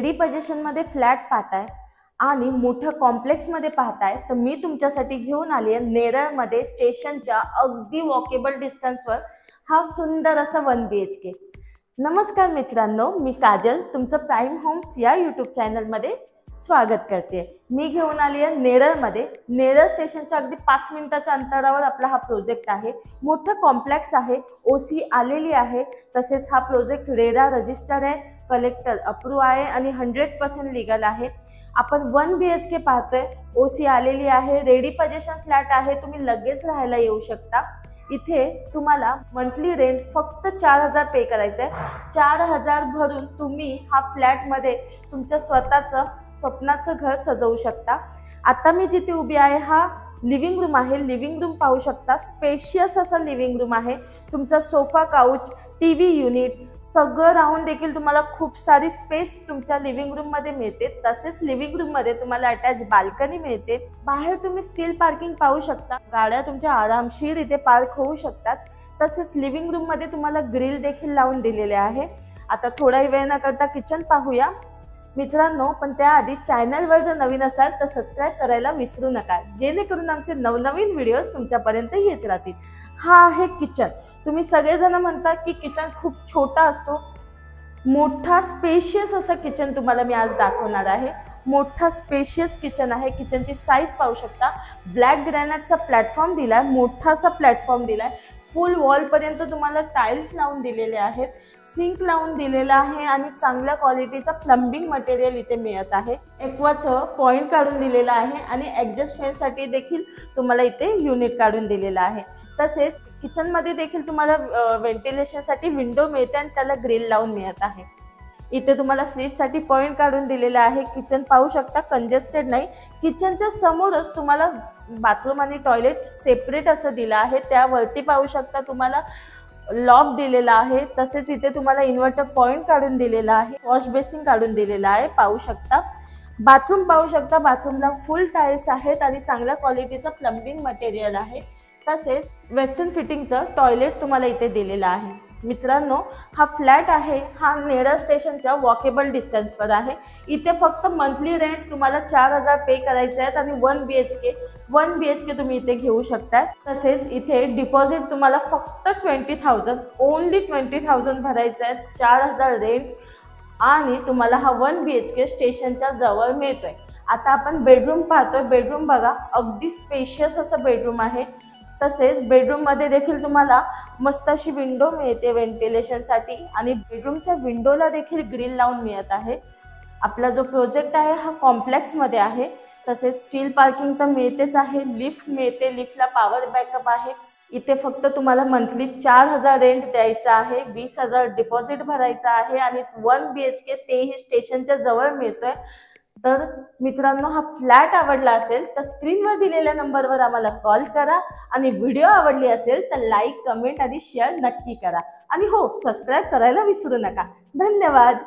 Ready पोझिशनमध्ये flat पाहताय आणि मोठ्या कॉम्प्लेक्समध्ये पाहताय तर मी तुमच्यासाठी घेऊन आली आहे नेरळमध्ये स्टेशनच्या अगदी वॉकेबल डिस्टन्सवर हा सुंदर असा 1 BHK। नमस्कार मित्रांनो, मी काजल तुमचं प्राईम होम्स या यूट्यूब चॅनलमध्ये स्वागत करते। मी घेऊन आली आहे नेरळमध्ये। नेरळ स्टेशनच्या अगदी 5 मिनिटाच्या अंतरावर आपला हा प्रोजेक्ट आहे। मोठं कॉम्प्लेक्स आहे, OC आलेली आहे, तसेच हा प्रोजेक्ट रेरा रजिस्टर आहे, कलेक्टर अप्रूव्ह आहे आणि 100% लीगल आहे। आपण 1 BHK पाहतोय, OC आलेली आहे, रेडी पोझिशन फ्लॅट आहे, तुम्ही लगेच राहायला येऊ शकता। इथे तुम्हाला मंथली रेंट फक्त 4000 पे करायचं आहे। 4000 भरून तुम्ही हा फ्लॅटमध्ये तुमच्या स्वतःचं स्वप्नाचं घर सजवू शकता। आता मी जिथे उभी आहे हा लिव्हिंग रूम आहे। लिव्हिंग रूम पाहू शकता, स्पेशियस असा लिव्हिंग रूम आहे। तुमचा सोफा, काउच, टीव्ही युनिट सगळं राहून देखील तुम्हाला खूप सारी स्पेस तुमच्या लिव्हिंग रूम मध्ये मिळते। तसेच लिव्हिंग रूम मध्ये तुम्हाला अटॅच बाल्कनी मिळते। बाहेर तुम्ही स्टील पार्किंग पाहू शकता, गाड्या तुमच्या आरामशीर इथे पार्क होऊ शकतात। तसेच लिव्हिंग रूम मध्ये तुम्हाला ग्रिल देखील लावून दिलेले आहे। आता थोडा वेळ न करता किचन पाहूया मित्रांनो, पण त्याआधी चॅनलवर जर नवीन असाल तर सबस्क्राईब करायला विसरू नका, जेणेकरून आमचे नवनवीन व्हिडिओज तुमच्यापर्यंत येत राहतील। हा आहे किचन। तुम्ही सगळेजण म्हणता की किचन खूप छोटा असतो, मोठा स्पेशियस असं किचन तुम्हाला मी आज दाखवणार आहे। मोठा स्पेशियस किचन आहे। किचनची साईज पाहू शकता, ब्लॅक ग्रॅनाइटचा प्लॅटफॉर्म दिलाय, मोठासा प्लॅटफॉर्म दिलाय, फुल वॉल पर्यंत तुम्हाला टाइल्स लावून दिलेले आहेत, सिंक लावून दिलेला आहे आणि चांगल्या क्वालिटीचा प्लंबिंग मटेरियल इथे मिळत आहे। एक्वाचं पॉइंट काढून दिलेला आहे आणि ॲडजस्ट फॅनसाठी देखील तुम्हाला इथे युनिट काढून दिलेला आहे। तसेच किचन मध्ये देखील तुम्हाला व्हेंटिलेशनसाठी विंडो मिळते आणि त्याला ग्रिल लावून मिळत आहे। इथे तुम्हाला फ्रीज साठी पॉइंट काढून दिलेला आहे। किचन पाहू शकता, कंजेस्टेड नाही। किचनच्या समोरच तुम्हाला बाथरूम आणि टॉयलेट सेपरेट असं दिलं आहे। त्यावरती पाहू शकता तुम्हाला लॉक दिलेला आहे। तसेच इथे तुम्हाला इन्व्हर्टर पॉइंट काढून दिलेला आहे, वॉश बेसिन काढून दिलेला आहे, पाहू शकता। बाथरूम पाहू शकता, बाथरूमला फुल टाइल्स आहेत आणि चांगल्या क्वालिटीचं प्लंबिंग मटेरियल आहे। तसेच वेस्टर्न फिटिंगचं टॉयलेट तुम्हाला इथे दिलेलं आहे। मित्रांनो, हा फ्लॅट आहे, हा नेरळ स्टेशनच्या वॉकेबल डिस्टन्सवर आहे। इथे फक्त मंथली रेंट तुम्हाला 4000 पे करायचे आहेत आणि 1 BHK तुम्ही इथे घेऊ शकता। तसेच इथे डिपॉझिट तुम्हाला फक्त 20,000 ओनली 20,000 भरायचे आहेत, 4000 रेंट आणि तुम्हाला हा 1 BHK स्टेशनच्या जवळ मिळतोय। आता आपण बेडरूम पाहतोय। बेडरूम बघा, अगदी स्पेशियस असं बेडरूम आहे। तसेच बेडरूम मध्ये देखील तुम्हाला मस्त अशी विंडो मिळते व्हेंटिलेशनसाठी आणि बेडरूमच्या विंडोला देखील ग्रिल लावून मिळत आहे। आपला जो प्रोजेक्ट आहे हा कॉम्प्लेक्स मध्ये आहे। तसेच स्टील पार्किंग तर मिळतेच आहे, लिफ्ट मिळते, लिफ्टला पॉवर बॅकअप आहे। इथे फक्त तुम्हाला मंथली 4000 रेंट द्यायचा आहे, 20,000 डिपॉझिट भरायचा आहे आणि 1 BHK तेही स्टेशनच्या जवळ मिळतोय। तर मित्रांनो, हा फ्लॅट आवडला असेल तर स्क्रीनवर दिलेल्या नंबरवर आम्हाला कॉल करा आणि व्हिडिओ आवडली असेल तर लाईक, कमेंट आणि शेअर नक्की करा आणि हो, सबस्क्राईब करायला विसरू नका। धन्यवाद।